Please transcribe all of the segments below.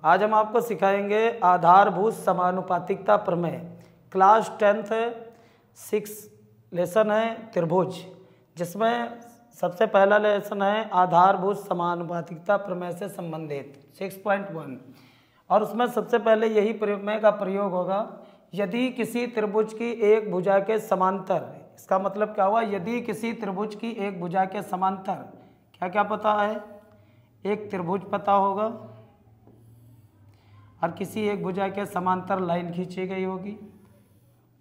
आज हम आपको सिखाएंगे आधारभूत समानुपातिकता प्रमेय। क्लास 10th 6 लेसन है त्रिभुज, जिसमें सबसे पहला लेसन है आधारभूत समानुपातिकता प्रमेय से संबंधित 6.1, और उसमें सबसे पहले यही प्रमेय का प्रयोग होगा। यदि किसी त्रिभुज की एक भुजा के समांतर, इसका मतलब क्या हुआ, यदि किसी त्रिभुज की एक भुजा के समांतर क्या क्या पता है, एक त्रिभुज पता होगा और किसी एक भुजा के समांतर लाइन खींची गई होगी।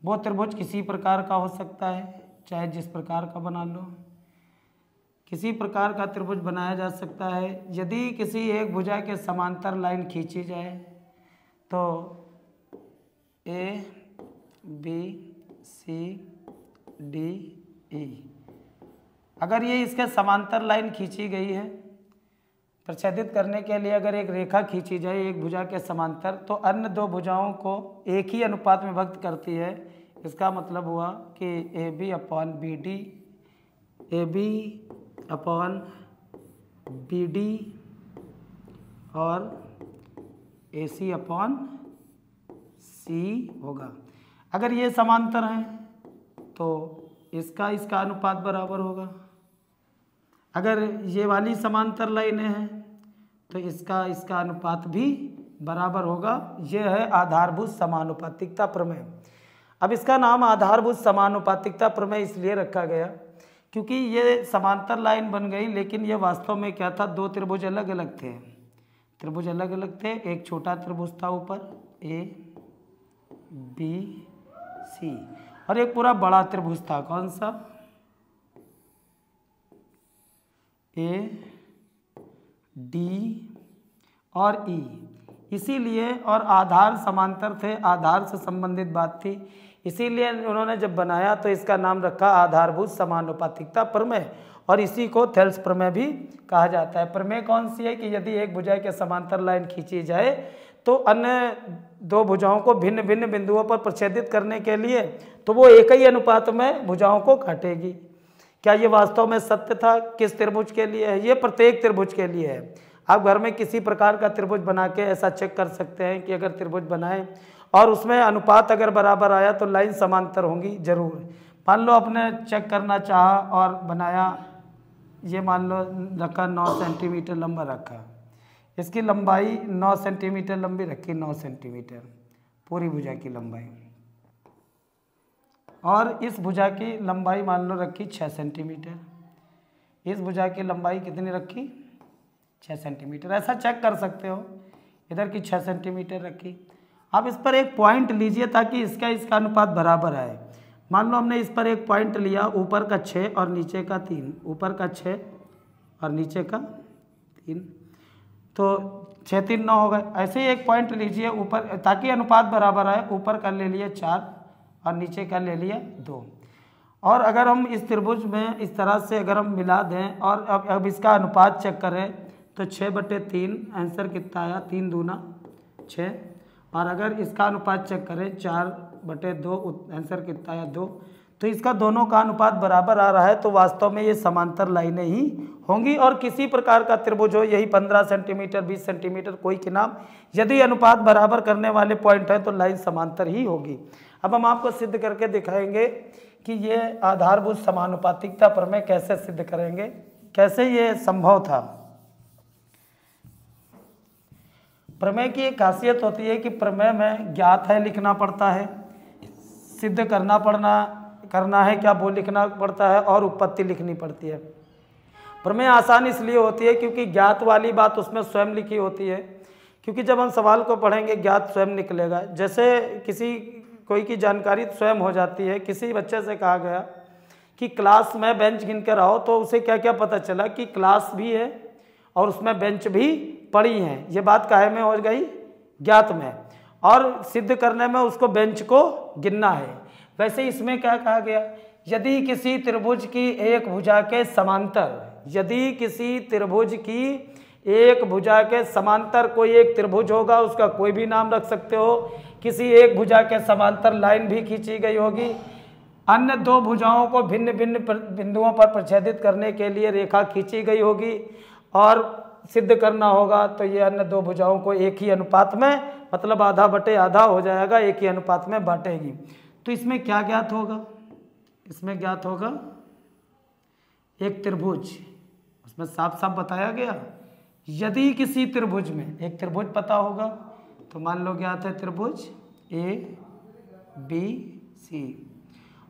वो त्रिभुज किसी प्रकार का हो सकता है, चाहे जिस प्रकार का बना लो, किसी प्रकार का त्रिभुज बनाया जा सकता है। यदि किसी एक भुजा के समांतर लाइन खींची जाए तो A B C D E, अगर ये इसके समांतर लाइन खींची गई है, प्रच्छेदित करने के लिए अगर एक रेखा खींची जाए एक भुजा के समांतर, तो अन्य दो भुजाओं को एक ही अनुपात में विभक्त करती है। इसका मतलब हुआ कि A B upon B D, A B upon B D और ए सी अपॉन सी होगा। अगर ये समांतर हैं तो इसका अनुपात बराबर होगा। अगर ये वाली समांतर लाइनें हैं तो इसका अनुपात भी बराबर होगा। यह है आधारभूत समानुपातिकता प्रमेय। अब इसका नाम आधारभूत समानुपातिकता प्रमेय इसलिए रखा गया क्योंकि ये समांतर लाइन बन गई, लेकिन ये वास्तव में क्या था, दो त्रिभुज अलग अलग थे। त्रिभुज अलग अलग थे, एक छोटा त्रिभुज था ऊपर ए बी सी, और एक पूरा बड़ा त्रिभुज था, कौन सा, ए डी और ई। इसीलिए, और आधार समांतर थे, आधार से संबंधित बात थी, इसीलिए उन्होंने जब बनाया तो इसका नाम रखा आधारभूत समानुपातिकता प्रमेय, और इसी को थेल्स प्रमेय भी कहा जाता है। प्रमेय कौन सी है कि यदि एक भुजा के समांतर लाइन खींची जाए तो अन्य दो भुजाओं को भिन्न भिन्न बिंदुओं पर प्रच्छेदित करने के लिए तो वो एक ही अनुपात में भुजाओं को काटेगी। क्या ये वास्तव में सत्य था? किस त्रिभुज के लिए है? ये प्रत्येक त्रिभुज के लिए है। आप घर में किसी प्रकार का त्रिभुज बना के ऐसा चेक कर सकते हैं कि अगर त्रिभुज बनाए और उसमें अनुपात अगर बराबर आया तो लाइन समांतर होंगी जरूर। मान लो आपने चेक करना चाहा और बनाया, ये मान लो रखा 9 सेंटीमीटर लंबा रखा, इसकी लंबाई 9 सेंटीमीटर लंबी रखी, 9 सेंटीमीटर पूरी भुजा की लंबाई, और इस भुजा की लंबाई मान लो रखी 6 सेंटीमीटर, इस भुजा की लंबाई कितनी रखी, 6 सेंटीमीटर। ऐसा चेक कर सकते हो, इधर की 6 सेंटीमीटर रखी। अब इस पर एक पॉइंट लीजिए ताकि इसका अनुपात बराबर आए। मान लो हमने इस पर एक पॉइंट लिया, ऊपर का 6 और नीचे का 3, ऊपर का 6 और नीचे का 3, तो 6 3 9 हो गए। ऐसे ही एक पॉइंट लीजिए ऊपर, ताकि अनुपात बराबर आए, ऊपर का ले लिए 4 और नीचे का ले लिया 2। और अगर हम इस त्रिभुज में इस तरह से अगर हम मिला दें और अब इसका अनुपात चेक करें तो 6/3 आंसर कितना आया, 3 दूना 6, और अगर इसका अनुपात चेक करें 4/2 आंसर कितना आया 2, तो इसका दोनों का अनुपात बराबर आ रहा है। तो वास्तव में ये समांतर लाइनें ही होंगी, और किसी प्रकार का त्रिभुज हो, यही 15 सेंटीमीटर 20 सेंटीमीटर कोई के नाम, यदि अनुपात बराबर करने वाले पॉइंट है तो लाइन समांतर ही होगी। अब हम आपको सिद्ध करके दिखाएंगे कि ये आधारभूत समानुपातिकता प्रमेय कैसे सिद्ध करेंगे, कैसे ये संभव था। प्रमेय की एक खासियत होती है कि प्रमेय में ज्ञात है लिखना पड़ता है, सिद्ध करना है क्या वो लिखना पड़ता है, और उत्पत्ति लिखनी पड़ती है। प्रमेय आसान इसलिए होती है क्योंकि ज्ञात वाली बात उसमें स्वयं लिखी होती है, क्योंकि जब हम सवाल को पढ़ेंगे ज्ञात स्वयं निकलेगा। जैसे कोई की जानकारी स्वयं हो जाती है। किसी बच्चे से कहा गया कि क्लास में बेंच गिन कर आओ, तो उसे क्या क्या पता चला कि क्लास भी है और उसमें बेंच भी पड़ी हैं। ये बात काहे में हो गई, ज्ञात में, और सिद्ध करने में उसको बेंच को गिनना है। वैसे इसमें क्या कहा गया, यदि किसी त्रिभुज की एक भुजा के समांतर, यदि किसी त्रिभुज की एक भुजा के समांतर कोई एक त्रिभुज होगा, उसका कोई भी नाम रख सकते हो, किसी एक भुजा के समांतर लाइन भी खींची गई होगी, अन्य दो भुजाओं को भिन्न भिन्न बिंदुओं पर प्रच्छेदित करने के लिए रेखा खींची गई होगी, और सिद्ध करना होगा तो ये अन्य दो भुजाओं को एक ही अनुपात में, मतलब आधा बटे आधा हो जाएगा, एक ही अनुपात में बांटेगी। तो इसमें क्या ज्ञात होगा? इसमें ज्ञात होगा एक त्रिभुज, उसमें साफ साफ बताया गया, यदि किसी त्रिभुज में एक त्रिभुज पता होगा तो मान लो ज्ञात है त्रिभुज ABC,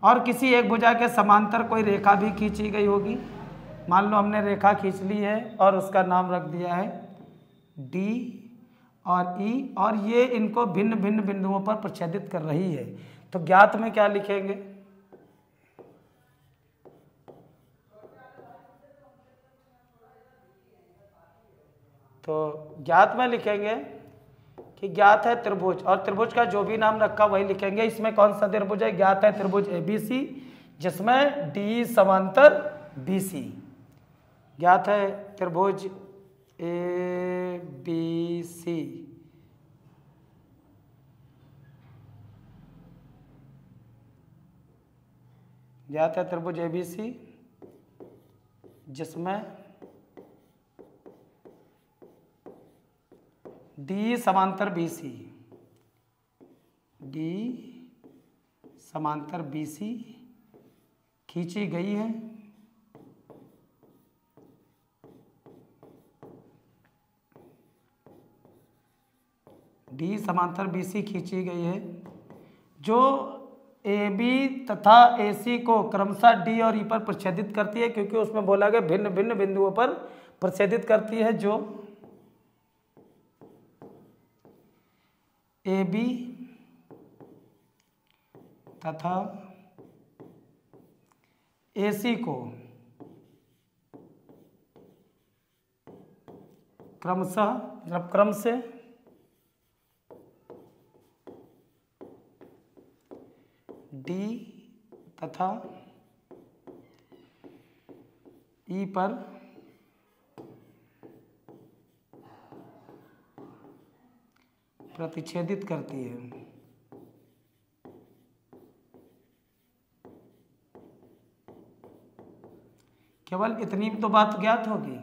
और किसी एक भुजा के समांतर कोई रेखा भी खींची गई होगी। मान लो हमने रेखा खींच ली है और उसका नाम रख दिया है D और E, और ये इनको भिन्न भिन्न बिंदुओं पर प्रच्छेदित कर रही है। तो ज्ञात में क्या लिखेंगे? तो ज्ञात में लिखेंगे कि ज्ञात है त्रिभुज, और त्रिभुज का जो भी नाम रखा वही लिखेंगे। इसमें कौन सा त्रिभुज है? ज्ञात है त्रिभुज ABC, जिसमें D समांतर BC। ज्ञात है त्रिभुज ABC, ज्ञात है त्रिभुज ABC जिसमें D समांतर BC, D समांतर BC खींची गई है। D समांतर BC खींची गई है, जो AB तथा AC को क्रमशः D और E पर प्रच्छेदित करती है, क्योंकि उसमें बोला गया भिन्न भिन्न बिंदुओं पर प्रच्छेदित करती है। जो AB तथा AC को क्रमशः, मतलब क्रम से D तथा E पर प्रतिच्छेदित करती है। केवल इतनी तो बात ज्ञात होगी,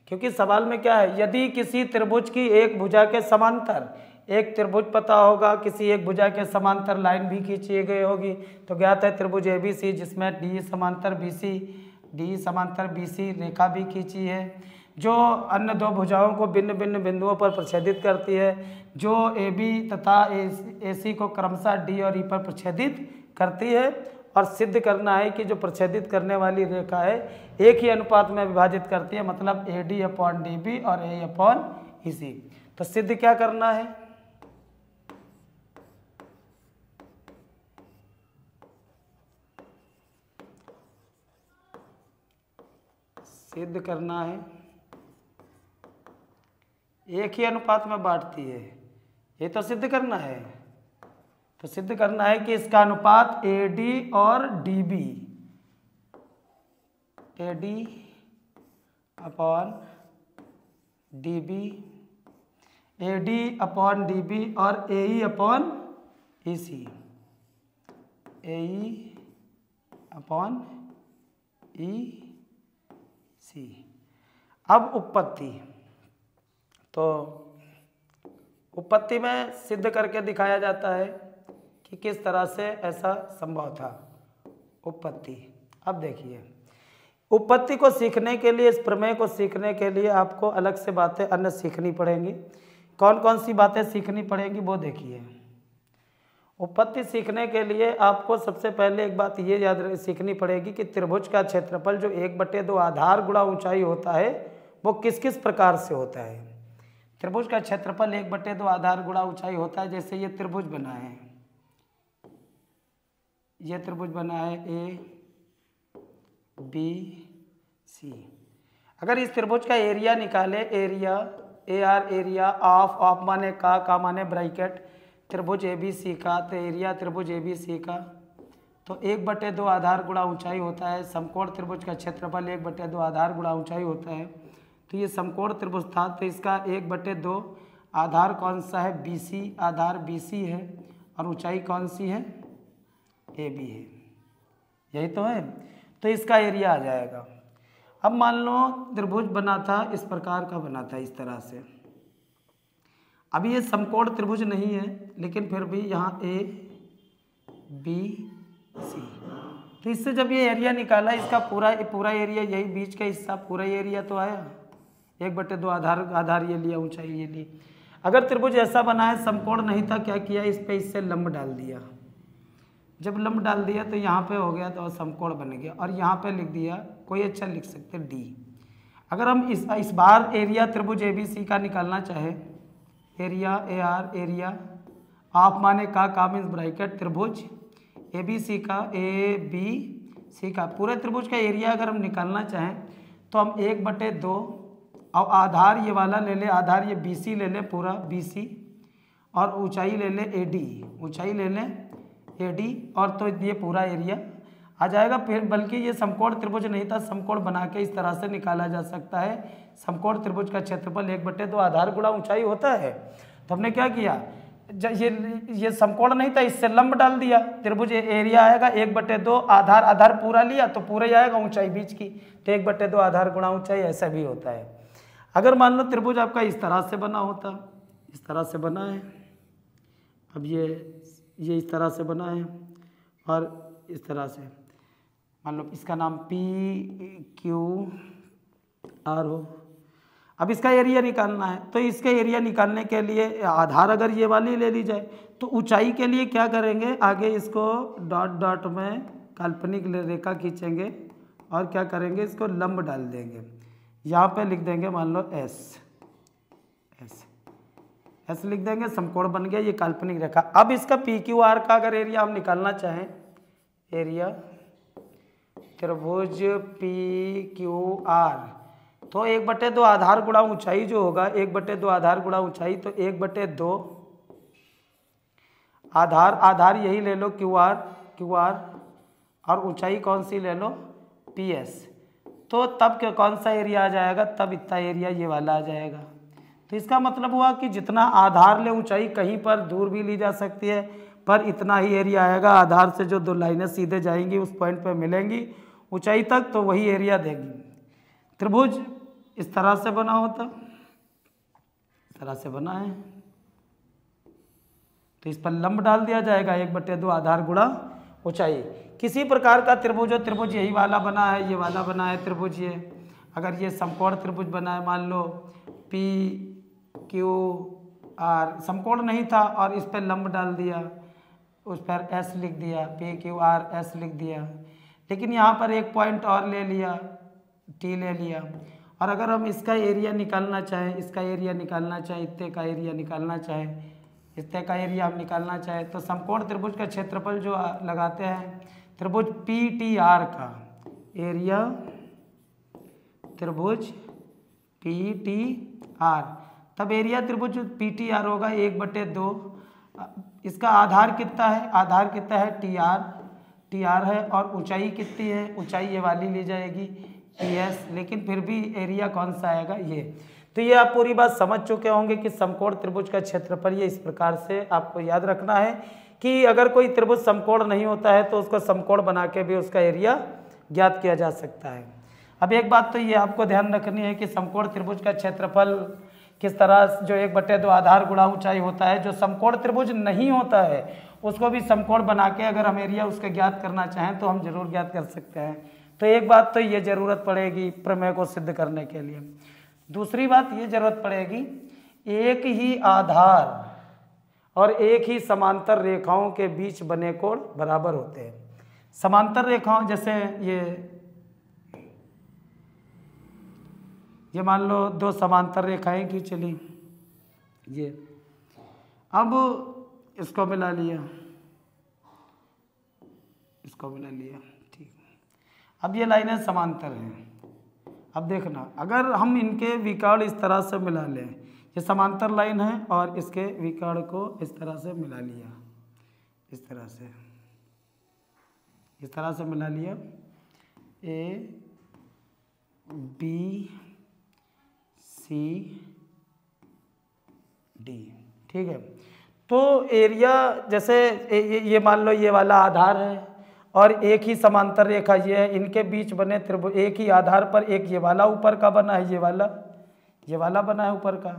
क्योंकि सवाल में क्या है, यदि किसी त्रिभुज की एक भुजा के समांतर, एक त्रिभुज पता होगा, किसी एक भुजा के समांतर लाइन भी खींची गई होगी, तो ज्ञात है त्रिभुज ABC जिसमें D समांतर BC रेखा भी खींची है, जो अन्य दो भुजाओं को भिन्न भिन्न बिंदुओं पर प्रच्छेदित करती है, जो AB तथा AC को क्रमशः D और E पर प्रच्छेदित करती है। और सिद्ध करना है कि जो प्रच्छेदित करने वाली रेखा है एक ही अनुपात में विभाजित करती है, मतलब AD/DB और A/EC। तो सिद्ध क्या करना है? सिद्ध करना है एक ही अनुपात में बांटती है, ये तो सिद्ध करना है। तो सिद्ध करना है कि इसका अनुपात AD और DB, AD/DB, AD/DB और AE/EC, AE/EC। अब उपपत्ति, तो उपपत्ति में सिद्ध करके दिखाया जाता है कि किस तरह से ऐसा संभव था। उपपत्ति, अब देखिए, उपपत्ति को सीखने के लिए, इस प्रमेय को सीखने के लिए आपको अलग से बातें अन्य सीखनी पड़ेंगी। कौन कौन सी बातें सीखनी पड़ेंगी वो देखिए। उपपत्ति सीखने के लिए आपको सबसे पहले एक बात ये याद सीखनी पड़ेगी कि त्रिभुज का क्षेत्रफल जो 1/2 आधार गुणा ऊंचाई होता है वो किस किस प्रकार से होता है। त्रिभुज का क्षेत्रफल 1/2 आधार गुणा ऊंचाई होता है। जैसे ये त्रिभुज बना है, ये त्रिभुज बना है ABC। अगर इस त्रिभुज का एरिया निकाले, एरिया AR, एरिया ऑफ माने का माने ब्रैकेट त्रिभुज ABC का, तो एरिया त्रिभुज ABC का तो 1/2 आधार गुणा ऊंचाई होता है। समकोण त्रिभुज का क्षेत्रफल 1/2 आधार गुणा ऊंचाई होता है। तो ये समकोण त्रिभुज था, तो इसका 1/2 आधार कौन सा है? BC, आधार BC है, और ऊंचाई कौन सी है? AB है, यही तो है। तो इसका एरिया आ जाएगा। अब मान लो त्रिभुज बना था, इस प्रकार का बना था, इस तरह से। अब ये समकोण त्रिभुज नहीं है, लेकिन फिर भी यहाँ ए बी सी, तो इससे जब ये एरिया निकाला, इसका पूरा एरिया, यही बीच का हिस्सा पूरा एरिया तो आया। 1/2 आधार ये लिया, ऊंचाई ये ली। अगर त्रिभुज ऐसा बना है, समकोण नहीं था, क्या किया, इस पे इससे लंब डाल दिया। जब लंब डाल दिया तो यहाँ पे हो गया, तो समकोण बन गया। और यहाँ पे लिख दिया, कोई अच्छा लिख सकते डी। अगर हम इस बार एरिया त्रिभुज ए बी सी का निकालना चाहे, area A R, area of माने का मीन्स ब्रैकेट, त्रिभुज ए बी सी का, ए बी सी का पूरे त्रिभुज का एरिया अगर हम निकालना चाहें तो हम 1/2 और आधार ये वाला ले ले, आधार ये बी सी ले ले, पूरा बी सी, और ऊंचाई ले ले ए डी, ऊंचाई ले ले ए डी, और तो ये पूरा एरिया आ जाएगा। फिर बल्कि ये समकोण त्रिभुज नहीं था, समकोण बना के इस तरह से निकाला जा सकता है। समकोण त्रिभुज का क्षेत्रफल 1/2 आधार गुणा ऊंचाई होता है। तो हमने क्या किया, ये समकोण नहीं था, इससे लंब डाल दिया, त्रिभुज एरिया आएगा 1/2, आधार पूरा लिया तो पूरा आएगा, ऊंचाई बीच की, तो 1/2 आधार गुणा ऊंचाई, ऐसा भी होता है। अगर मान लो त्रिभुज आपका इस तरह से बना होता, इस तरह से बना है, अब ये इस तरह से बना है और इस तरह से, मान लो इसका नाम पी क्यू आर हो। अब इसका एरिया निकालना है, तो इसका एरिया निकालने के लिए आधार अगर ये वाली ले ली जाए, तो ऊंचाई के लिए क्या करेंगे, आगे इसको डॉट डॉट में काल्पनिक रेखा खींचेंगे और क्या करेंगे, इसको लंब डाल देंगे। यहाँ पे लिख देंगे मान लो एस, एस लिख देंगे, समकोण बन गया ये काल्पनिक रेखा। अब इसका पी क्यू आर का अगर एरिया हम निकालना चाहें, एरिया त्रिभुज पी क्यू आर, तो 1/2 आधार गुणा ऊंचाई जो होगा, 1/2 आधार गुणा ऊंचाई, तो 1/2 आधार यही ले लो क्यू आर, और ऊंचाई कौन सी ले लो, पी एस। तो तब क्या कौन सा एरिया आ जाएगा, तब इतना एरिया ये वाला आ जाएगा। तो इसका मतलब हुआ कि जितना आधार ले ऊंचाई कहीं पर दूर भी ली जा सकती है, पर इतना ही एरिया आएगा। आधार से जो 2 लाइनें सीधे जाएंगी उस पॉइंट पे मिलेंगी ऊंचाई तक, तो वही एरिया देगी। त्रिभुज इस तरह से बना होता, इस तरह से बना है, तो इस पर लंब डाल दिया जाएगा, 1/2 आधार गुणा ऊंचाई। किसी प्रकार का त्रिभुज हो, त्रिभुज यही वाला बना है, ये वाला बना है त्रिभुज, ये अगर ये समकोण त्रिभुज बना है, मान लो पी क्यू आर, समकोण नहीं था और इस पर लंब डाल दिया, उस पर एस लिख दिया, पी क्यू आर एस लिख दिया, लेकिन यहाँ पर एक पॉइंट और ले लिया, टी ले लिया। और अगर हम इसका एरिया निकालना चाहें, इसका एरिया निकालना चाहें, इतने का एरिया निकालना चाहें, इतने का एरिया हम निकालना चाहें, तो समकोण त्रिभुज का क्षेत्रफल जो लगाते हैं, त्रिभुज पी टी आर का एरिया, त्रिभुज पी टी आर, तब एरिया त्रिभुज पी टी आर होगा 1/2। इसका आधार कितना है, आधार कितना है, टी आर है, और ऊंचाई कितनी है, ऊंचाई ये वाली ली जाएगी पी एस, लेकिन फिर भी एरिया कौन सा आएगा, ये। तो ये आप पूरी बात समझ चुके होंगे कि समकोण त्रिभुज का क्षेत्रफल ये इस प्रकार से आपको याद रखना है कि अगर कोई त्रिभुज समकोण नहीं होता है तो उसको समकोण बना के भी उसका एरिया ज्ञात किया जा सकता है। अब एक बात तो ये आपको ध्यान रखनी है कि समकोण त्रिभुज का क्षेत्रफल किस तरह, जो 1/2 आधार गुणा ऊंचाई होता है, जो समकोण त्रिभुज नहीं होता है उसको भी समकोण बना के अगर हम एरिया उसका ज्ञात करना चाहें तो हम जरूर ज्ञात कर सकते हैं। तो एक बात तो ये जरूरत पड़ेगी प्रमेय को सिद्ध करने के लिए। दूसरी बात ये जरूरत पड़ेगी, एक ही आधार और एक ही समांतर रेखाओं के बीच बने कोण बराबर होते हैं। समांतर रेखाओं जैसे ये मान लो 2 समांतर रेखाएं खींच ली, ये अब इसको मिला लिया, इसको मिला लिया, ठीक। अब ये लाइनें समांतर हैं। अब देखना, अगर हम इनके विकर्ण इस तरह से मिला लें, ये समांतर लाइन है और इसके विकर्ण को इस तरह से मिला लिया, इस तरह से मिला लिया, ए बी सी डी, ठीक है। तो एरिया जैसे ये मान लो ये वाला आधार है और एक ही समांतर रेखा ये है, इनके बीच बने त्रिभुज, एक ही आधार पर एक ये वाला ऊपर का बना है, ये वाला बना है ऊपर का,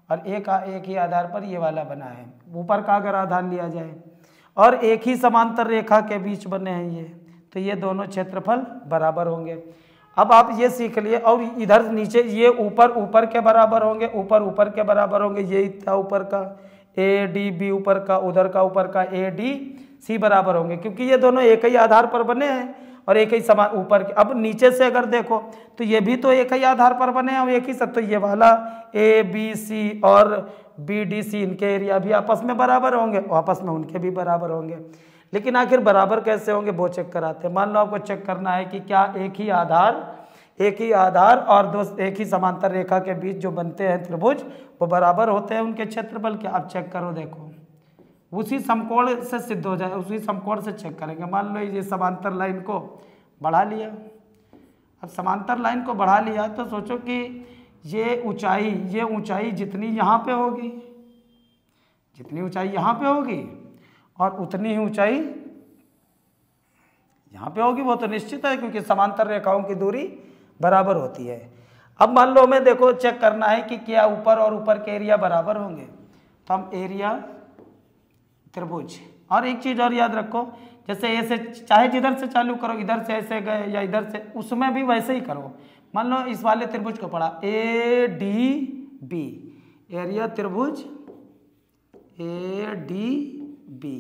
और एक ही आधार पर ये वाला बना है ऊपर का अगर आधार लिया जाए, और एक ही समांतर रेखा के बीच बने हैं ये, तो ये दोनों क्षेत्रफल बराबर होंगे। अब आप ये सीख लिए, और इधर नीचे ये ऊपर के बराबर होंगे, ऊपर के बराबर होंगे, ये इतना ऊपर का ए डी बी ऊपर का, उधर का ऊपर का ए डी सी बराबर होंगे, क्योंकि ये दोनों एक ही आधार पर बने हैं और एक ही समान ऊपर के। अब नीचे से अगर देखो तो ये भी तो एक ही आधार पर बने हैं और एक ही सब, तो ये वाला ए बी सी और बी डी सी इनके एरिया भी आपस में बराबर होंगे, आपस में उनके भी बराबर होंगे। लेकिन आखिर बराबर कैसे होंगे वो चेक कराते हैं। मान लो आपको चेक करना है कि क्या एक ही आधार और एक ही समांतर रेखा के बीच जो बनते हैं त्रिभुज वो बराबर होते हैं उनके क्षेत्रफल के। आप चेक करो, देखो उसी समकोण से सिद्ध हो जाए, उसी समकोण से चेक करेंगे। मान लो ये समांतर लाइन को बढ़ा लिया, अब समांतर लाइन को बढ़ा लिया तो सोचो कि ये ऊंचाई जितनी यहाँ पे होगी, जितनी ऊंचाई यहाँ पे होगी और उतनी ही ऊंचाई यहाँ पे होगी, वो तो निश्चित है क्योंकि समांतर रेखाओं की दूरी बराबर होती है। अब मान लो हमें देखो चेक करना है कि क्या ऊपर और ऊपर के एरिया बराबर होंगे, तो हम एरिया त्रिभुज। और एक चीज़ और याद रखो, जैसे ऐसे चाहे जिधर से चालू करो, इधर से ऐसे गए या इधर से, उसमें भी वैसे ही करो। मान लो इस वाले त्रिभुज को पढ़ा ए डी बी, एरिया त्रिभुज ए डी बी,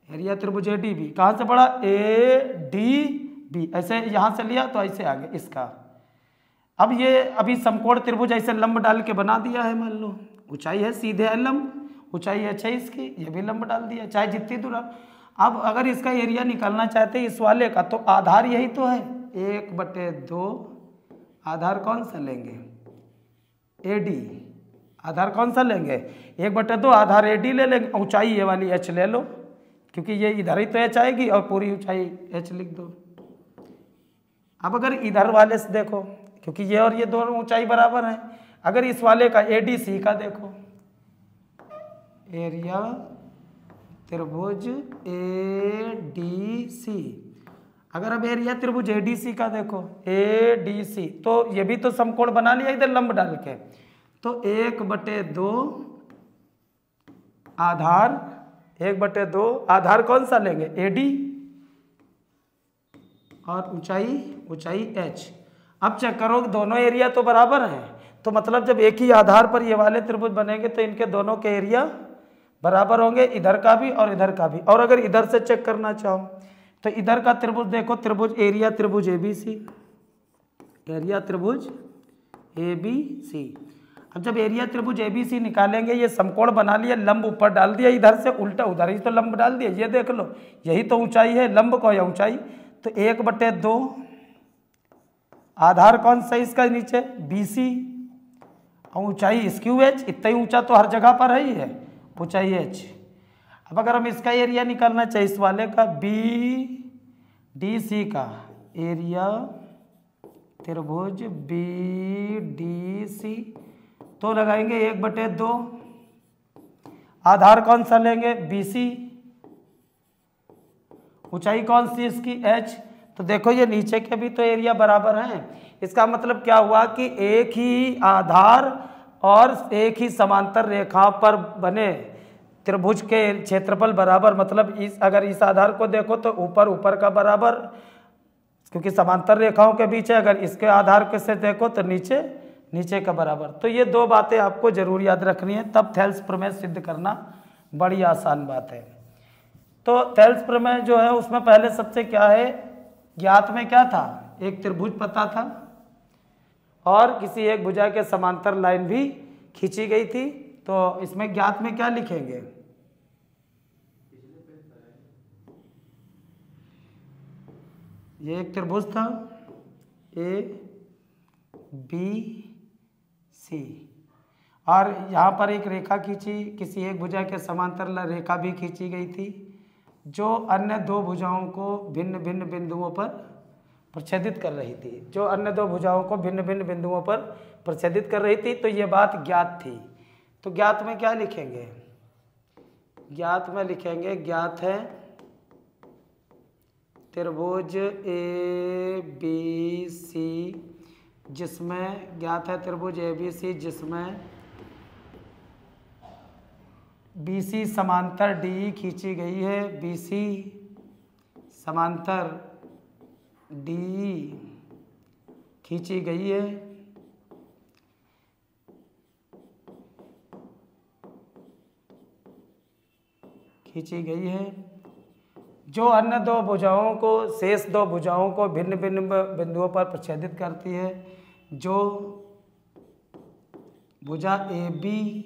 एरिया त्रिभुज ए डी बी, कहाँ से पढ़ा ए डी बी, ऐसे यहाँ से लिया तो ऐसे आगे इसका। अब ये अभी समकोण त्रिभुज ऐसे लंब डाल के बना दिया है, मान लो ऊंचाई है सीधे है लंब, ऊंचाई अच्छा है इसकी, ये भी लंब डाल दिया चाहे जितनी दूर। अब अगर इसका एरिया निकालना चाहते हैं इस वाले का, तो आधार यही तो है 1/2, आधार कौन सा लेंगे ए डी, आधार कौन सा लेंगे 1/2, आधार ए डी ले लेंगे, ऊंचाई ये वाली एच ले लो क्योंकि ये इधर ही तो एच आएगी और पूरी ऊंचाई एच लिख दो। अब अगर इधर वाले से देखो, क्योंकि ये और ये दोनों ऊंचाई बराबर हैं, अगर इस वाले का ए डी सी का देखो, एरिया त्रिभुज ए डी सी, अगर अब एरिया त्रिभुज ए डी सी का देखो ए डी सी, तो ये भी तो समकोण बना लिया इधर लंब डाल के, तो 1/2 आधार, 1/2 आधार कौन सा लेंगे ए डी और ऊंचाई h। अब चेक करो दोनों एरिया तो बराबर हैं, तो मतलब जब एक ही आधार पर ये वाले त्रिभुज बनेंगे तो इनके दोनों के एरिया बराबर होंगे, इधर का भी और इधर का भी। और अगर इधर से चेक करना चाहो तो इधर का त्रिभुज देखो, त्रिभुज एरिया त्रिभुज ए बी सी, एरिया त्रिभुज ए बी सी। अब जब एरिया त्रिभुज ए बी सी निकालेंगे, ये समकोण बना लिया, लंब ऊपर डाल दिया, इधर से उल्टा उधर ही तो लंब डाल दिया, ये देख लो यही तो ऊंचाई है, लंब को या ऊंचाई, तो 1/2 आधार कौन सा इसका नीचे बी सी, और ऊंचाई इसकी एच, इतना ही ऊंचा तो हर जगह पर है ही है, ऊंचाई एच। अब अगर हम इसका एरिया निकालना चाहिए इस वाले का बी डी सी का, एरिया त्रिभुज बी डी सी, तो लगाएंगे 1/2, आधार कौन सा लेंगे बी सी, ऊंचाई कौन सी इसकी h। तो देखो ये नीचे के भी तो एरिया बराबर हैं, इसका मतलब क्या हुआ कि एक ही आधार और एक ही समांतर रेखा पर बने त्रिभुज के क्षेत्रफल बराबर, मतलब अगर इस आधार को देखो तो ऊपर का बराबर क्योंकि समांतर रेखाओं के बीच है, अगर इसके आधार के से देखो तो नीचे का बराबर। तो ये दो बातें आपको जरूर याद रखनी है, तब थेल्स प्रमेय सिद्ध करना बड़ी आसान बात है। तो थेल्स प्रमेय जो है उसमें पहले सबसे क्या है, ज्ञात में क्या था, एक त्रिभुज पता था और किसी एक भुजा के समांतर लाइन भी खींची गई थी, तो इसमें ज्ञात में क्या लिखेंगे, ये एक त्रिभुज था ए बी सी और यहाँ पर एक रेखा खींची, किसी एक भुजा के समांतर रेखा भी खींची गई थी जो अन्य दो भुजाओं को भिन्न भिन्न बिंदुओं पर प्रच्छेदित कर रही थी, जो अन्य दो भुजाओं को भिन्न भिन्न बिंदुओं पर प्रच्छेदित कर रही थी। तो ये बात ज्ञात थी, तो ज्ञात में क्या लिखेंगे, ज्ञात में लिखेंगे ज्ञात है त्रिभुज ए बी सी जिसमें ज्ञात है त्रिभुज ए बी सी जिसमें बी सी समांतर डी खींची गई है, बी सी समांतर डी खींची गई है, खींची गई है, जो अन्य दो भुजाओं को शेष दो भुजाओं को भिन्न भिन्न बिंदुओं पर प्रच्छेदित करती है, जो भुजा ए बी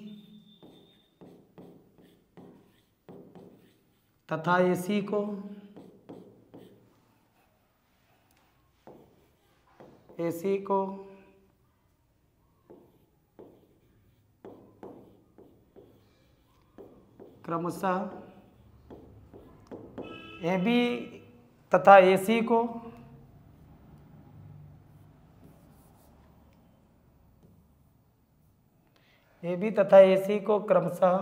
तथा ए सी को क्रमशः ए बी तथा ए सी को क्रमशः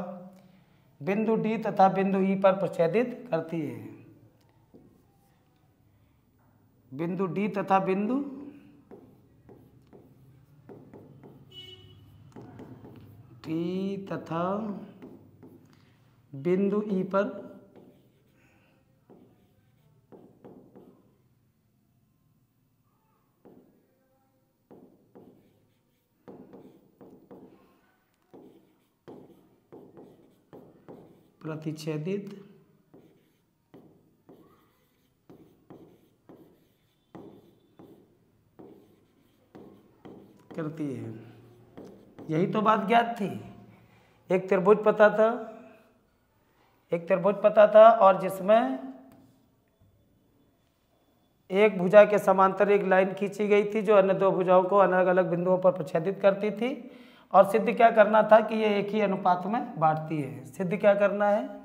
बिंदु डी तथा बिंदु ई पर प्रच्छेदित करती है। बिंदु डी तथा बिंदु बिंदु ई पर प्रतिच्छेदित करती है। यही तो बात ज्ञात थी। एक त्रिभुज पता था और जिसमें एक भुजा के समांतर एक लाइन खींची गई थी जो अन्य दो भुजाओं को अलग अलग बिंदुओं पर प्रच्छेदित करती थी, और सिद्ध क्या करना था कि ये एक ही अनुपात में बांटती है। सिद्ध क्या करना है?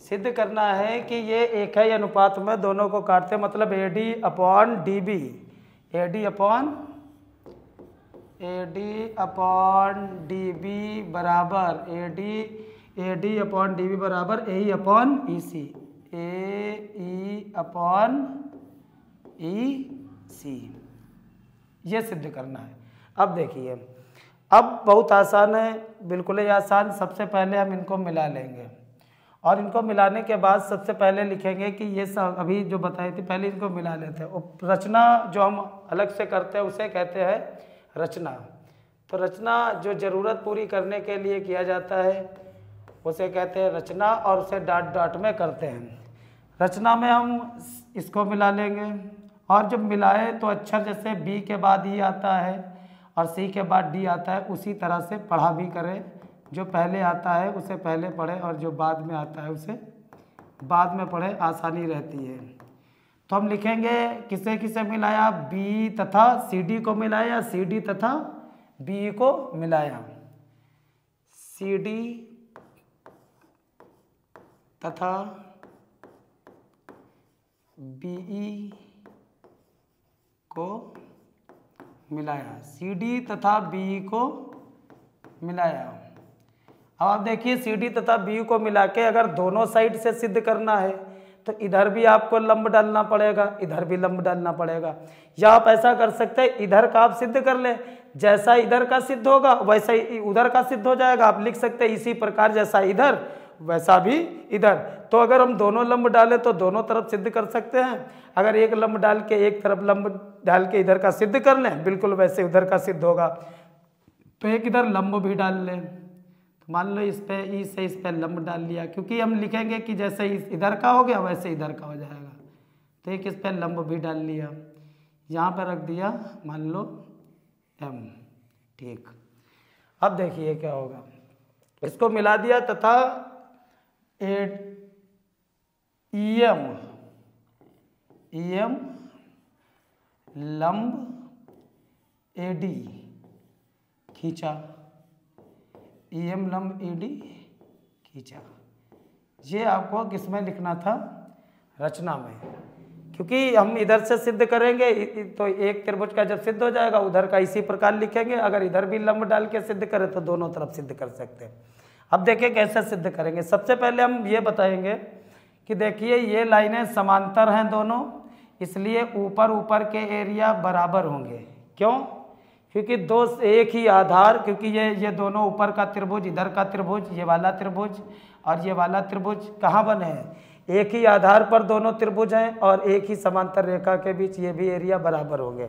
सिद्ध करना है कि ये एक ही अनुपात में दोनों को काटते, मतलब एडी अपॉन डीबी बराबर एडी अपॉन डीबी बराबर ए अपॉन ई सी, ए अपॉन ई सी, ये सिद्ध करना है। अब देखिए, अब बहुत आसान है, बिल्कुल ही आसान। सबसे पहले हम इनको मिला लेंगे और इनको मिलाने के बाद सबसे पहले लिखेंगे कि ये सब अभी जो बताई थी पहले इनको मिला लेते हैं। रचना जो हम अलग से करते हैं उसे कहते हैं रचना। तो रचना जो ज़रूरत पूरी करने के लिए किया जाता है उसे कहते हैं रचना, और उसे डॉट डॉट में करते हैं। रचना में हम इसको मिला लेंगे और जब मिलाए तो अक्षर जैसे बी के बाद ई आता है और सी के बाद डी आता है, उसी तरह से पढ़ा भी करें। जो पहले आता है उसे पहले पढ़े और जो बाद में आता है उसे बाद में पढ़े, आसानी रहती है। तो हम लिखेंगे किसे किसे मिलाया, बी तथा सी डी को मिलाया, सी डी तथा बी को मिलाया, सी डी तथा बी ई को मिलाया, सी डी तथा बी को मिलाया। अब आप देखिए सी डी तथा बी को मिला के अगर दोनों साइड से सिद्ध करना है तो इधर भी आपको लंब डालना पड़ेगा, इधर भी लंब डालना पड़ेगा। या आप ऐसा कर सकते हैं, इधर का आप सिद्ध कर ले, जैसा इधर का सिद्ध होगा वैसा ही उधर का सिद्ध हो जाएगा। आप लिख सकते हैं इसी प्रकार जैसा इधर वैसा भी इधर। तो अगर हम दोनों लंब डालें तो दोनों तरफ सिद्ध कर सकते हैं। अगर एक लंब डाल के एक तरफ लंब डाल के इधर का सिद्ध कर लें, बिल्कुल वैसे उधर का सिद्ध होगा। तो एक इधर लंब भी डाल लें, तो मान लो इस पे ई से इस पे लंब डाल लिया, क्योंकि हम लिखेंगे कि जैसे इधर का हो गया वैसे इधर का हो जाएगा। तो एक इस पे लंब भी डाल लिया, यहाँ पर रख दिया मान लो एम, ठीक। अब देखिए क्या होगा, इसको मिला दिया तथा ईएम लंब एडी खींचा, ईएम लंब एडी खींचा। ये आपको किसमें लिखना था, रचना में। क्योंकि हम इधर से सिद्ध करेंगे तो एक त्रिभुज का जब सिद्ध हो जाएगा उधर का इसी प्रकार लिखेंगे, अगर इधर भी लंब डाल के सिद्ध करें तो दोनों तरफ सिद्ध कर सकते हैं। अब देखिए कैसे सिद्ध करेंगे। सबसे पहले हम ये बताएंगे कि देखिए ये लाइनें समांतर हैं दोनों, इसलिए ऊपर ऊपर के एरिया बराबर होंगे। क्यों? क्योंकि दो एक ही आधार, क्योंकि ये दोनों ऊपर का त्रिभुज, इधर का त्रिभुज, ये वाला त्रिभुज और ये वाला त्रिभुज कहाँ बने हैं? एक ही आधार पर दोनों त्रिभुज हैं और एक ही समांतर रेखा के बीच ये भी एरिया बराबर होंगे।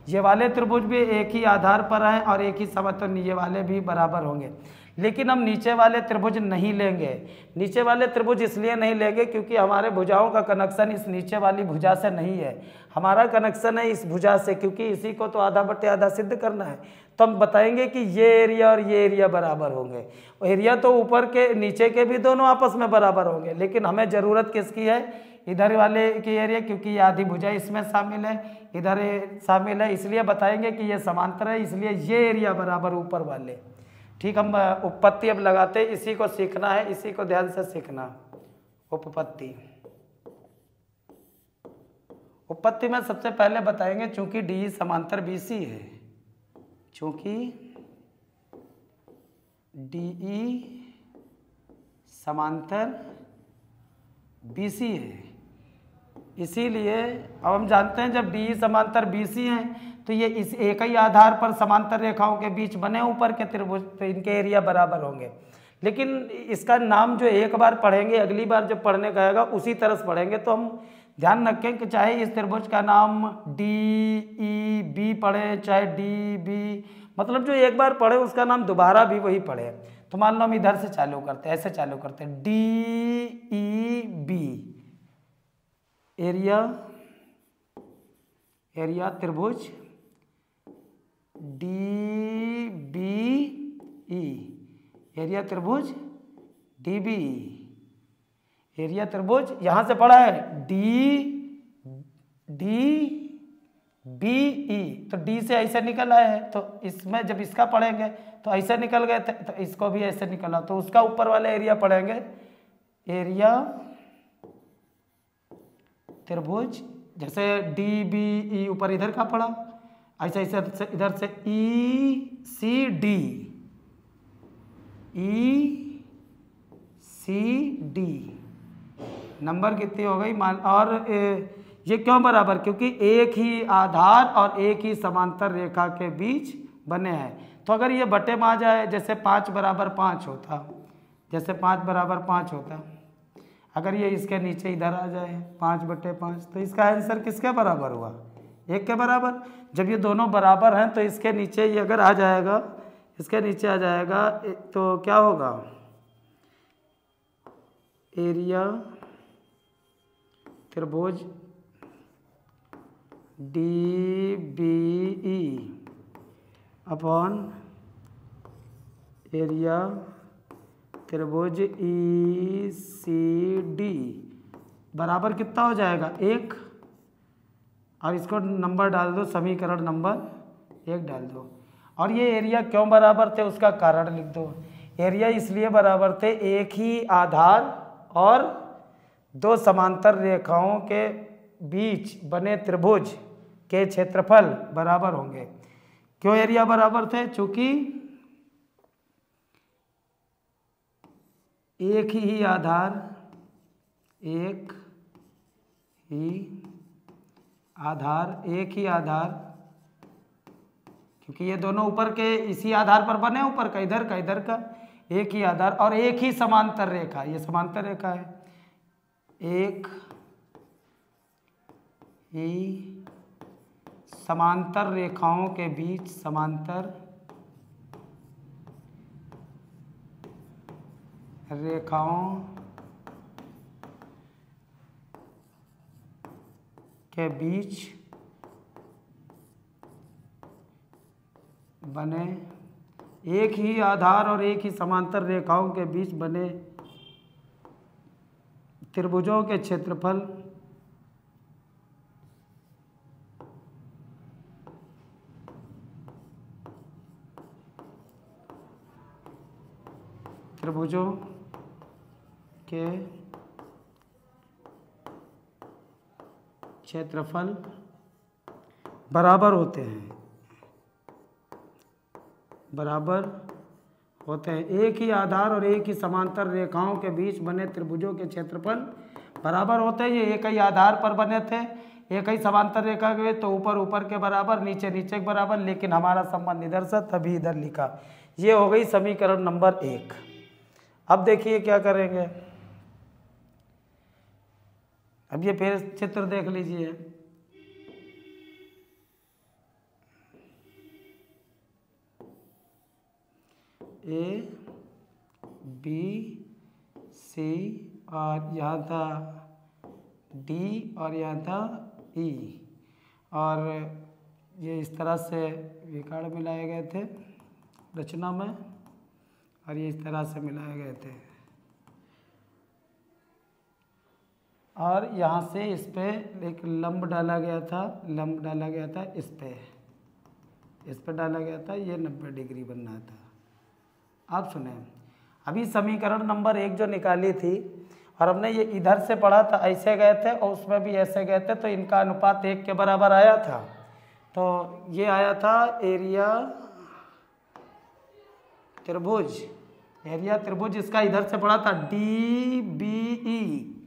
ये वाले त्रिभुज भी एक ही आधार पर हैं और एक ही समांतर, ये वाले भी बराबर होंगे। लेकिन हम नीचे वाले त्रिभुज नहीं लेंगे। नीचे वाले त्रिभुज इसलिए नहीं लेंगे क्योंकि हमारे भुजाओं का कनेक्शन इस नीचे वाली भुजा से नहीं है, हमारा कनेक्शन है इस भुजा से, क्योंकि इसी को तो आधा बटे आधा सिद्ध करना है। तो हम बताएंगे कि ये एरिया और ये एरिया बराबर होंगे। एरिया तो ऊपर के नीचे के भी दोनों आपस में बराबर होंगे, लेकिन हमें ज़रूरत किसकी है? इधर वाले की एरिया, क्योंकि ये आधी भुजा इसमें शामिल है, इधर शामिल है, इसलिए बताएंगे कि ये समांतर है, इसलिए ये एरिया बराबर ऊपर वाले। ठीक, हम उपपत्ति अब लगाते हैं, इसी को सीखना है, इसी को ध्यान से सीखना। उपपत्ति, उपपत्ति में सबसे पहले बताएंगे चूंकि डी समांतर बीसी है, चूंकि डी समांतर बीसी है, इसीलिए अब हम जानते हैं जब डी समांतर बीसी है तो ये इस एक ही आधार पर समांतर रेखाओं के बीच बने ऊपर के त्रिभुज, तो इनके एरिया बराबर होंगे। लेकिन इसका नाम जो एक बार पढ़ेंगे, अगली बार जब पढ़ने का आएगा उसी तरह से पढ़ेंगे। तो हम ध्यान रखें कि चाहे इस त्रिभुज का नाम डी ई बी पढ़े, चाहे डी बी, मतलब जो एक बार पढ़े उसका नाम दोबारा भी वही पढ़े। तो मान लो हम इधर से चालू करते हैं, ऐसे चालू करते हैं, D E B, area, area त्रिभुज डी बी ई, एरिया त्रिभुज डी बी ई, एरिया त्रिभुज यहाँ से पढ़ा है डी बी ई, तो डी से ऐसे निकल आए हैं, तो इसमें जब इसका पढ़ेंगे तो ऐसे निकल गए थे, तो इसको भी ऐसे निकला, तो उसका ऊपर वाला एरिया पढ़ेंगे एरिया त्रिभुज, जैसे डी बी ई ऊपर इधर का पढ़ा, ऐसे ऐसे इधर से ई सी डी, ई सी डी, नंबर कितनी हो गई मान। और ये क्यों बराबर? क्योंकि एक ही आधार और एक ही समांतर रेखा के बीच बने हैं। तो अगर ये बटे में आ जाए, जैसे 5 बराबर 5 होता, जैसे 5 बराबर 5 होता, अगर ये इसके नीचे इधर आ जाए 5 बटे 5, तो इसका आंसर किसके बराबर हुआ? 1 के बराबर। जब ये दोनों बराबर हैं तो इसके नीचे ये अगर आ जाएगा, इसके नीचे आ जाएगा, तो क्या होगा? एरिया त्रिभुज D B E upon area त्रिभुज ई सी डी बराबर कितना हो जाएगा? 1। और इसको नंबर डाल दो, समीकरण नंबर 1 डाल दो। और ये एरिया क्यों बराबर थे उसका कारण लिख दो। एरिया इसलिए बराबर थे, एक ही आधार और 2 समांतर रेखाओं के बीच बने त्रिभुज के क्षेत्रफल बराबर होंगे। क्यों एरिया बराबर थे? चूंकि एक ही आधार, एक ही आधार, क्योंकि ये दोनों ऊपर के इसी आधार पर बने, ऊपर का इधर का इधर का, एक ही आधार और एक ही समांतर रेखा, ये समांतर रेखा है, एक ही समांतर रेखाओं के बीच, समांतर रेखाओं के बीच बने, एक ही आधार और एक ही समांतर रेखाओं के बीच बने त्रिभुजों के क्षेत्रफल त्रिभुजों के क्षेत्रफल बराबर होते हैं, बराबर होते हैं। एक ही आधार और एक ही समांतर रेखाओं के बीच बने त्रिभुजों के क्षेत्रफल बराबर होते हैं। ये एक ही आधार पर बने थे, एक ही समांतर रेखा के, तो ऊपर ऊपर के बराबर, नीचे नीचे के बराबर, लेकिन हमारा संबंध इधर से, तभी इधर लिखा। ये हो गई समीकरण नंबर 1। अब देखिए क्या करेंगे, अब ये फिर चित्र देख लीजिए। ए बी सी और यहाँ था डी और यहाँ था ई, और ये इस तरह से विकर्ण मिलाए गए थे रचना में, और ये इस तरह से मिलाए गए थे, और यहाँ से इस पे एक लंब डाला गया था, लंब डाला गया था इस पे डाला गया था, ये 90 डिग्री बनना था। आप सुने, अभी समीकरण नंबर 1 जो निकाली थी, और हमने ये इधर से पढ़ा था, ऐसे गए थे और उसमें भी ऐसे गए थे, तो इनका अनुपात 1 के बराबर आया था। तो ये आया था एरिया त्रिभुज, एरिया त्रिभुज इसका इधर से पढ़ा था डी बी ई,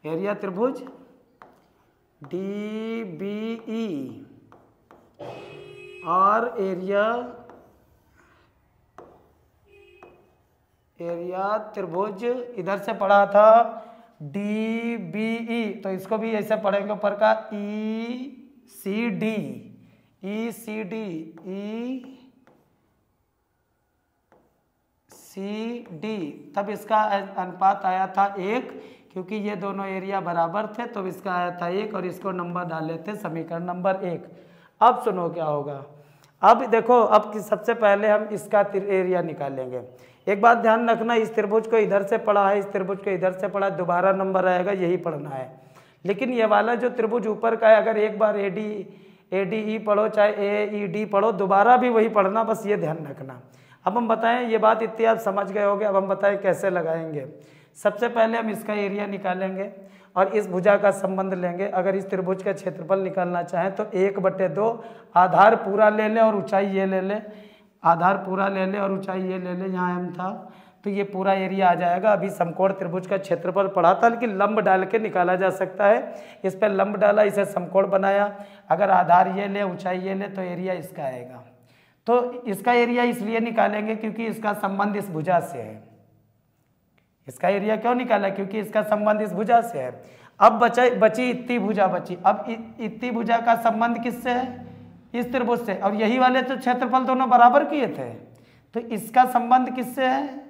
एरिया त्रिभुज डी बी ई, और एरिया त्रिभुज इधर से पढ़ा था डी बी ई, तो इसको भी ऐसे पढ़ेंगे ऊपर का ई सी डी, ई सी डी, ई सी डी, तब इसका अनुपात आया था 1, क्योंकि ये दोनों एरिया बराबर थे, तो इसका आया था 1, और इसको नंबर डाले थे समीकरण नंबर 1। अब सुनो क्या होगा, अब देखो, अब सबसे पहले हम इसका एरिया निकालेंगे। एक बात ध्यान रखना, इस त्रिभुज को इधर से पढ़ा है, इस त्रिभुज को इधर से पढ़ा है, दोबारा नंबर आएगा, यही पढ़ना है। लेकिन ये वाला जो त्रिभुज ऊपर का है, अगर एक बार ए डी ई पढ़ो, चाहे ए ई डी पढ़ो, दोबारा भी वही पढ़ना, बस ये ध्यान रखना। अब हम बताएं, ये बात इतनी आप समझ गए होगे, अब हम बताएं कैसे लगाएंगे। सबसे पहले हम इसका एरिया निकालेंगे और इस भुजा का संबंध लेंगे। अगर इस त्रिभुज का क्षेत्रफल निकालना चाहें तो 1/2 आधार पूरा ले लें और ऊंचाई ये ले लें, आधार पूरा ले लें और ऊंचाई ये ले लें, यहाँ m था, तो ये पूरा एरिया आ जाएगा। अभी समकोण त्रिभुज का क्षेत्रफल पढ़ा था, लेकिन लंब डाल के निकाला जा सकता है। इस पर लंब डाला, इसे समकोण बनाया, अगर आधार ये ले, ऊंचाई ये ले, तो एरिया इसका आएगा। तो इसका एरिया इसलिए निकालेंगे क्योंकि इसका संबंध इस भुजा से है। इसका एरिया क्यों निकाला, क्योंकि इसका संबंध इस भुजा से है। अब बची इतनी भुजा बची, अब इतनी भुजा का संबंध किससे है, इस त्रिभुज से, और यही वाले तो क्षेत्रफल दोनों बराबर किए थे, तो इसका संबंध किससे है,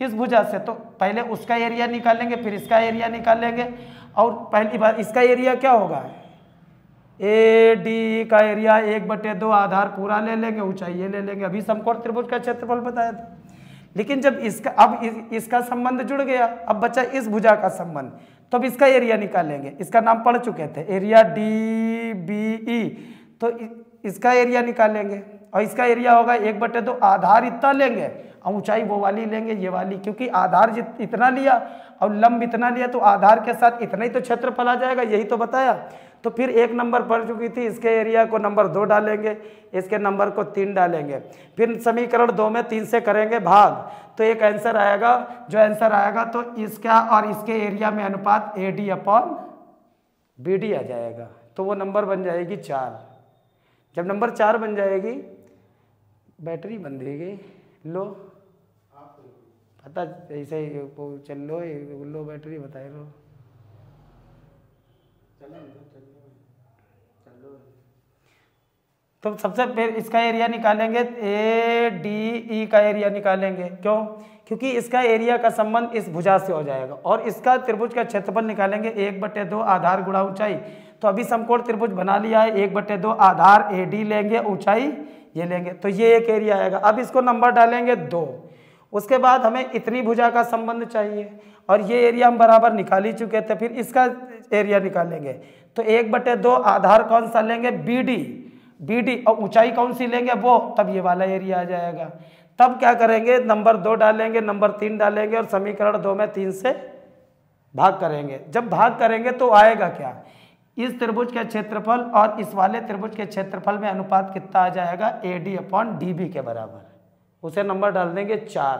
इस भुजा से। तो पहले उसका एरिया निकालेंगे, फिर इसका एरिया निकालेंगे, और पहली बार इसका एरिया क्या होगा, ए डी का एरिया 1/2 आधार पूरा ले लेंगे, ऊंचाई ये ले लेंगे। अभी समकोण त्रिभुज का क्षेत्रफल बताया था, लेकिन जब इसका अब इसका संबंध जुड़ गया, अब बचा इस भुजा का संबंध, तो अब इसका एरिया निकालेंगे। इसका नाम पढ़ चुके थे, एरिया डी बी ई, तो इसका एरिया निकालेंगे, और इसका एरिया होगा 1/2 आधार इतना लेंगे और ऊंचाई वो वाली लेंगे, ये वाली, क्योंकि आधार इतना लिया और लंब इतना लिया, तो आधार के साथ इतना ही तो क्षेत्रफल आ जाएगा, यही तो बताया। तो फिर 1 नंबर पड़ चुकी थी, इसके एरिया को नंबर 2 डालेंगे, इसके नंबर को 3 डालेंगे, फिर समीकरण 2 में 3 से करेंगे भाग, तो एक आंसर आएगा। जो आंसर आएगा तो इसका और इसके एरिया में अनुपात AD/BD आ जाएगा, तो वो नंबर बन जाएगी 4। जब नंबर 4 बन जाएगी, बैटरी बंद देगी, लो पता ऐसे ही चल लो बैटरी बताए लो, तो सबसे पहले इसका एरिया निकालेंगे, ADE का एरिया निकालेंगे। क्यों, क्योंकि इसका एरिया का संबंध इस भुजा से हो जाएगा, और इसका त्रिभुज का क्षेत्रफल निकालेंगे 1/2 आधार गुणा ऊंचाई। तो अभी समकोण त्रिभुज बना लिया है, 1/2 आधार AD लेंगे, ऊंचाई ये लेंगे, तो ये एक एरिया आएगा। अब इसको नंबर डालेंगे 2। उसके बाद हमें इतनी भुजा का संबंध चाहिए, और ये एरिया हम बराबर निकाल ही चुके थे, फिर इसका एरिया निकालेंगे। तो 1/2 आधार कौन सा लेंगे, BD, और ऊंचाई कौन सी लेंगे, वो, तब ये वाला एरिया आ जाएगा। तब क्या करेंगे, नंबर 2 डालेंगे, नंबर 3 डालेंगे, और समीकरण 2 में 3 से भाग करेंगे। जब भाग करेंगे तो आएगा क्या, इस त्रिभुज का क्षेत्रफल और इस वाले त्रिभुज के क्षेत्रफल में अनुपात कितना आ जाएगा, AD/DB के बराबर। उसे नंबर डाल देंगे 4।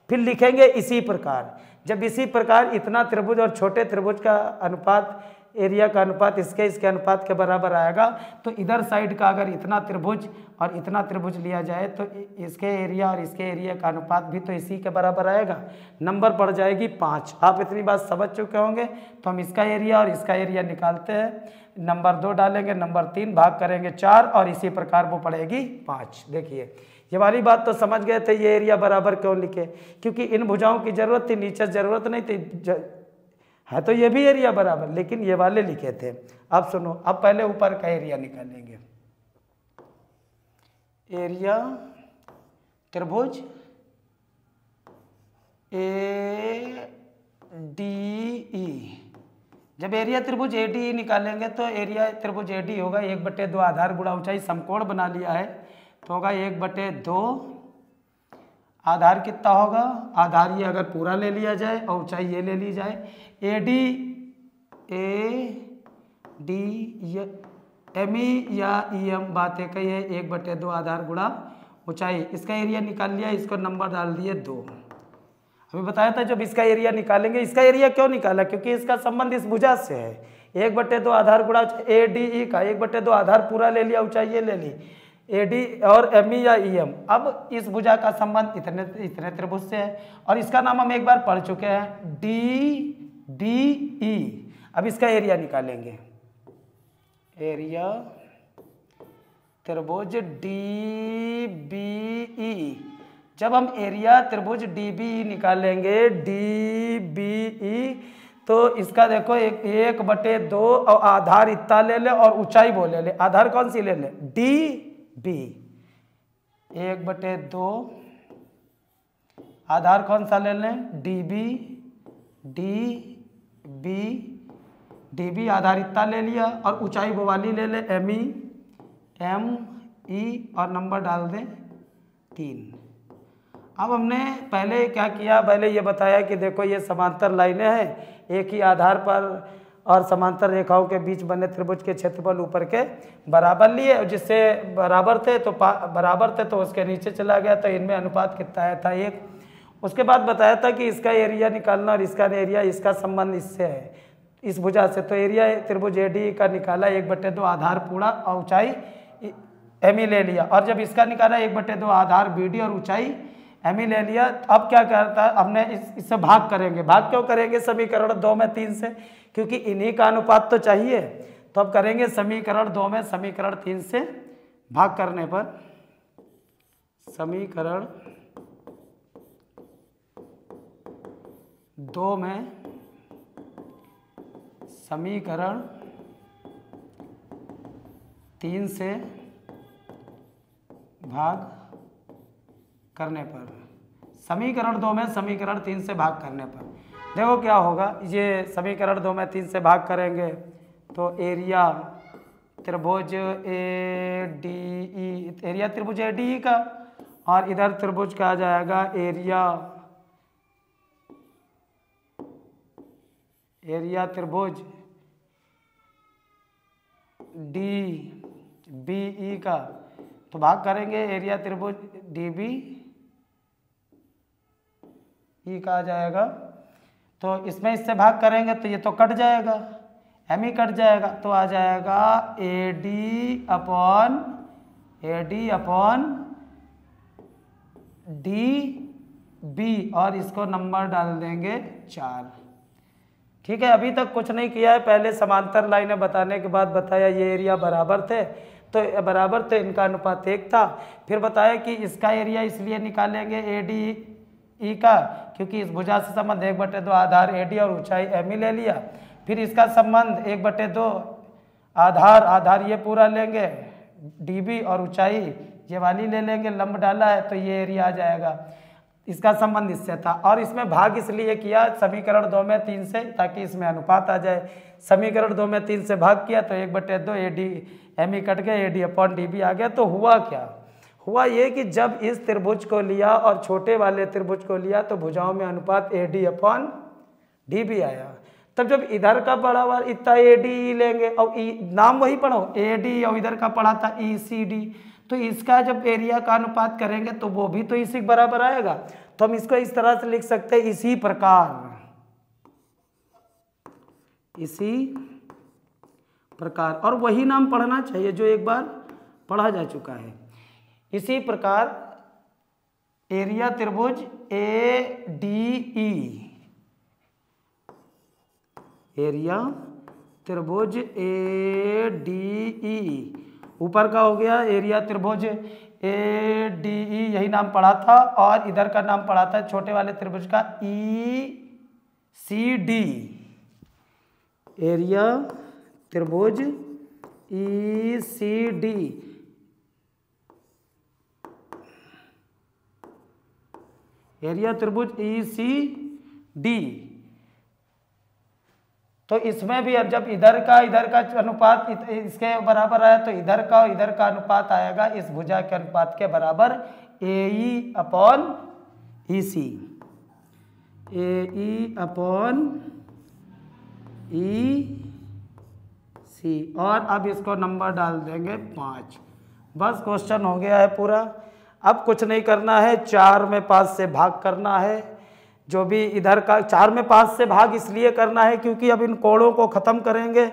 फिर लिखेंगे इसी प्रकार, जब इसी प्रकार इतना त्रिभुज और छोटे त्रिभुज का अनुपात, एरिया का अनुपात इसके अनुपात के बराबर आएगा, तो इधर साइड का अगर इतना त्रिभुज और इतना त्रिभुज लिया जाए तो इसके एरिया और इसके एरिया का अनुपात भी तो इसी के बराबर आएगा। नंबर पड़ जाएगी 5। आप इतनी बात समझ चुके होंगे। तो हम इसका एरिया और इसका एरिया निकालते हैं। नंबर 2 डालेंगे, नंबर 3 भाग करेंगे 4 और इसी प्रकार वो पड़ेगी 5। देखिए ये वाली बात तो समझ गए थे, ये एरिया बराबर क्यों लिखे, क्योंकि इन भुजाओं की जरूरत थी, नीचे जरूरत नहीं थी, है तो ये भी एरिया बराबर, लेकिन ये वाले लिखे थे। अब सुनो, अब पहले ऊपर का एरिया निकालेंगे। एरिया त्रिभुज ADE, जब एरिया त्रिभुज ADE निकालेंगे तो एरिया त्रिभुज AD होगा 1/2 आधार गुणा ऊंचाई। समकोण बना लिया है तो होगा 1/2। आधार कितना होगा, आधार ये अगर पूरा ले लिया जाए और ऊंचाई ये ले ली जाए, AD ME या EM बात एक ही है, 1/2 आधार गुणा ऊंचाई। इसका एरिया निकाल लिया, इसको नंबर डाल दिए 2। अभी बताया था जब इसका एरिया निकालेंगे, इसका एरिया क्यों निकाला, क्योंकि इसका संबंध इस भुजा से है। 1/2 आधार गुणा ADE का 1/2 आधार पूरा ले लिया, ऊंचाई ये ले ली, AD और ME या EM। अब इस भुजा का संबंध इतने त्रिभुज से है और इसका नाम हम एक बार पढ़ चुके हैं, DBE। अब इसका एरिया निकालेंगे, एरिया त्रिभुज DBE। जब हम एरिया त्रिभुज DBE निकालेंगे, DBE, तो इसका देखो 1/2 और आधार इतना ले ले और ऊंचाई वो ले ले। आधार कौन सी ले ले, DB। 1/2 आधार कौन सा ले लें, DB आधार इतना ले लिया और ऊंचाई वो वाली ले ले, ME और नंबर डाल दें 3। अब हमने पहले क्या किया, पहले ये बताया कि देखो ये समांतर लाइनें हैं, एक ही आधार पर और समांतर रेखाओं के बीच बने त्रिभुज के क्षेत्रफल ऊपर के बराबर लिए, और जिससे बराबर थे तो उसके नीचे चला गया, तो इनमें अनुपात कितना आया था, 1। उसके बाद बताया था कि इसका एरिया निकालना और इसका एरिया, इसका संबंध इससे है, इस भुजा से। तो एरिया त्रिभुज AD का निकाला 1/2 आधार पूरा और ऊंचाई ME ले लिया, और जब इसका निकाला 1/2 आधार BD और ऊंचाई ME ले लिया। अब क्या करता है, हमने इससे भाग करेंगे। भाग क्यों करेंगे, समीकरण 2 में 3 से, क्योंकि इन्हीं का अनुपात तो चाहिए। तो अब करेंगे समीकरण 2 में समीकरण 3 से भाग करने पर, समीकरण 2 में समीकरण 3 से भाग करने पर, समीकरण 2 में समीकरण 3 से भाग करने पर देखो क्या होगा। ये समीकरण 2 में 3 से भाग करेंगे तो एरिया त्रिभुज ADE, एरिया त्रिभुज ADE का, और इधर त्रिभुज का आ जाएगा एरिया त्रिभुज DBE का। तो भाग करेंगे एरिया त्रिभुज DBE का आ जाएगा, तो इसमें इससे भाग करेंगे तो ये तो कट जाएगा, ME कट जाएगा, तो आ जाएगा AD अपॉन DB, और इसको नंबर डाल देंगे 4। ठीक है, अभी तक कुछ नहीं किया है। पहले समांतर लाइनें बताने के बाद बताया ये एरिया बराबर थे, तो बराबर थे, इनका अनुपात 1 था। फिर बताया कि इसका एरिया इसलिए निकालेंगे ADE का, क्योंकि इस भुजा से संबंध 1/2 आधार AD और ऊंचाई ME ले लिया। फिर इसका संबंध 1/2 आधार ये पूरा लेंगे DB और ऊंचाई ये वाली ले लेंगे, लंब डाला है तो ये एरिया आ जाएगा। इसका संबंध इससे था, और इसमें भाग इसलिए किया समीकरण 2 में 3 से, ताकि इसमें अनुपात आ जाए। समीकरण 2 में 3 से भाग किया तो 1/2 AD ME कट गया, AD अपॉन DB आ गया। तो हुआ क्या, हुआ ये कि जब इस त्रिभुज को लिया और छोटे वाले त्रिभुज को लिया तो भुजाओं में अनुपात AD अपॉन DB आया। तब जब इधर का पढ़ा हुआ इतना ए डी लेंगे और नाम वही पढ़ो ए डी और इधर का पढ़ा था ई सी डी, तो इसका जब एरिया का अनुपात करेंगे तो वो भी तो इसी के बराबर आएगा। तो हम इसको इस तरह से लिख सकते हैं इसी प्रकार, और वही नाम पढ़ना चाहिए जो एक बार पढ़ा जा चुका है। इसी प्रकार एरिया त्रिभुज ए डी ई, एरिया त्रिभुज ए डी ई, ऊपर का हो गया एरिया त्रिभुज ए डी ई, यही नाम पढ़ा था, और इधर का नाम पढ़ा था छोटे वाले त्रिभुज का ई सी डी, एरिया त्रिभुज ई सी डी। एरिया त्रिभुज ई सी डी। तो इसमें भी अब जब इधर का अनुपात इसके बराबर आया तो इधर का अनुपात आएगा इस भुजा के अनुपात के बराबर ए ई अपॉन ई सी, ए ई अपॉन ई सी, और अब इसको नंबर डाल देंगे 5। बस क्वेश्चन हो गया है पूरा। अब कुछ नहीं करना है, 4 में 5 से भाग करना है। जो भी इधर का 4 में 5 से भाग इसलिए करना है क्योंकि अब इन कोणों को ख़त्म करेंगे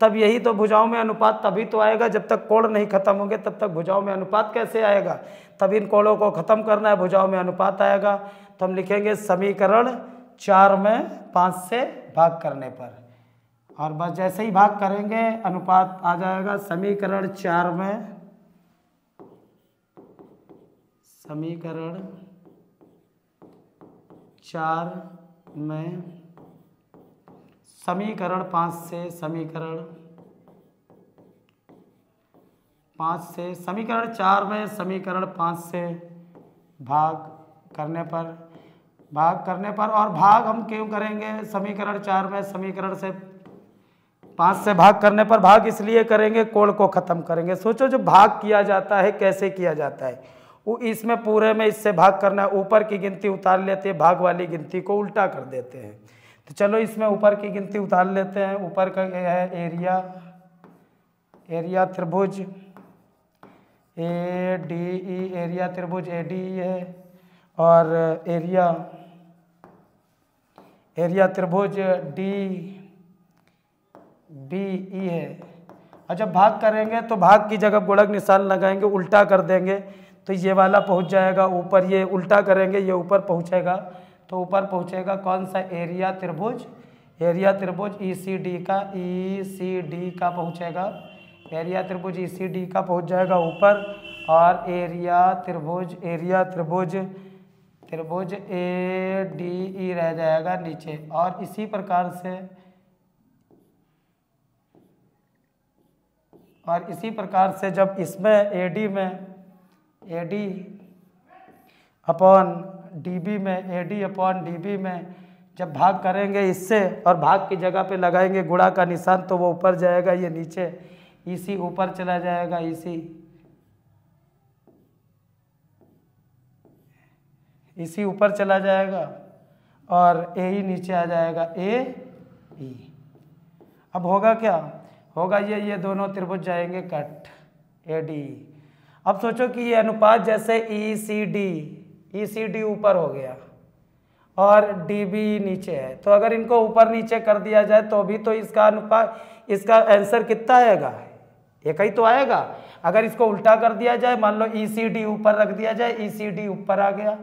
तब यही तो भुजाओं में अनुपात तभी तो आएगा। जब तक कोण नहीं खत्म होंगे तब तक भुजाओं में अनुपात कैसे आएगा? तब इन कोणों को ख़त्म करना है, भुजाओं में अनुपात आएगा। तो हम लिखेंगे समीकरण 4 में 5 से भाग करने पर, और बस जैसे ही भाग करेंगे अनुपात आ जाएगा। समीकरण 4 में समीकरण 5 से समीकरण 5 से भाग करने पर और भाग हम क्यों करेंगे? समीकरण 4 में समीकरण से 5 से भाग करने पर भाग इसलिए करेंगे कोण को खत्म करेंगे। सोचो जो भाग किया जाता है कैसे किया जाता है, वो इसमें पूरे में इससे भाग करना है, ऊपर की गिनती उतार लेते हैं, भाग वाली गिनती को उल्टा कर देते हैं। तो चलो इसमें ऊपर की गिनती उतार लेते हैं। ऊपर का है एरिया त्रिभुज ए डी ई, एरिया त्रिभुज ए डी ई है, और एरिया त्रिभुज डी बी ई है। और जब भाग करेंगे तो भाग की जगह गुणक निशान लगाएंगे, उल्टा कर देंगे तो ये वाला पहुंच जाएगा ऊपर, ये उल्टा करेंगे ये ऊपर पहुंचेगा। तो ऊपर पहुंचेगा कौन सा? एरिया त्रिभुज ई सी डी का पहुंचेगा, एरिया त्रिभुज ई सी डी का पहुंच जाएगा ऊपर, और एरिया त्रिभुज ए डी ई रह जाएगा नीचे। और इसी प्रकार से जब इसमें A D upon D B में जब भाग करेंगे इससे और भाग की जगह पे लगाएंगे गुणा का निशान तो वो ऊपर जाएगा, ये नीचे इसी ऊपर चला जाएगा, इसी ऊपर चला जाएगा, और ए ही नीचे आ जाएगा, ए ई। अब होगा क्या? होगा ये दोनों त्रिभुज जाएंगे कट, ए डी। अब सोचो कि ये अनुपात जैसे ई सी डी ऊपर हो गया और डी बी नीचे है, तो अगर इनको ऊपर नीचे कर दिया जाए तो भी तो इसका अनुपात, इसका आंसर कितना आएगा? एक ही तो आएगा। अगर इसको उल्टा कर दिया जाए, मान लो ई सी डी ऊपर रख दिया जाए, ई सी डी ऊपर आ गया,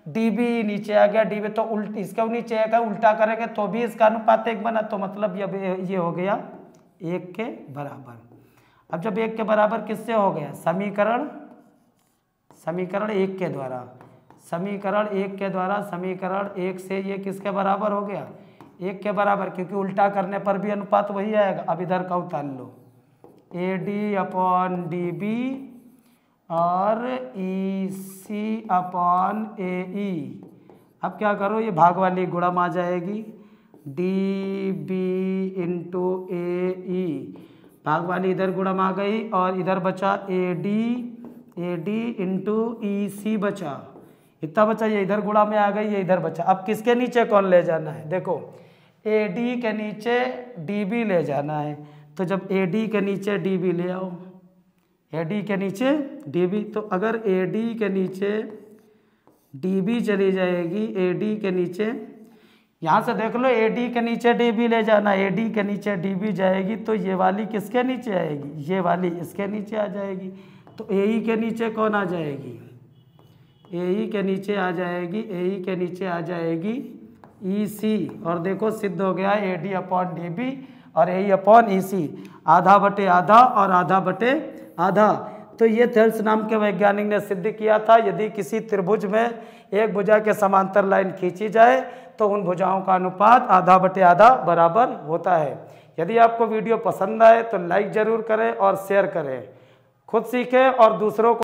डी बी नीचे आ गया, डी बी तो इसके नीचे आएगा, उल्टा करेंगे तो भी इसका अनुपात 1 बना, तो मतलब ये हो गया 1 के बराबर। अब जब 1 के बराबर किससे हो गया? समीकरण 1 के द्वारा, समीकरण 1 से ये किसके बराबर हो गया? 1 के बराबर, क्योंकि उल्टा करने पर भी अनुपात वही आएगा। अब इधर का उतार लो, A D upon D B और ई सी अपॉन ए ई। अब क्या करो, ये भाग वाली गुणम आ जाएगी, डी बी इंटू ए ई, भाग वाली इधर गुणम आ गई, और इधर बचा ए डी इंटू ई सी बचा, इतना बचा, ये इधर गुणा में आ गई, ये इधर बचा। अब किसके नीचे कौन ले जाना है? देखो AD के नीचे DB ले जाना है। तो जब AD के नीचे DB ले आओ, AD के नीचे DB, तो अगर AD के नीचे DB चली जाएगी, AD के नीचे, यहाँ से देख लो AD के नीचे DB ले जाना, AD के नीचे DB जाएगी तो ये वाली किसके नीचे आएगी, ये वाली इसके नीचे आ जाएगी। तो AE के नीचे कौन आ जाएगी, AE के नीचे आ जाएगी, AE के नीचे आ जाएगी EC, और देखो सिद्ध हो गया AD अपॉन DB और AE अपॉन EC, आधा बटे आधा और आधा बटे आधा। तो ये थेल्स नाम के वैज्ञानिक ने सिद्ध किया था, यदि किसी त्रिभुज में एक भुजा के समांतर लाइन खींची जाए तो उन भुजाओं का अनुपात आधा बटे आधा बराबर होता है। यदि आपको वीडियो पसंद आए तो लाइक ज़रूर करें और शेयर करें। खुद सीखें और दूसरों को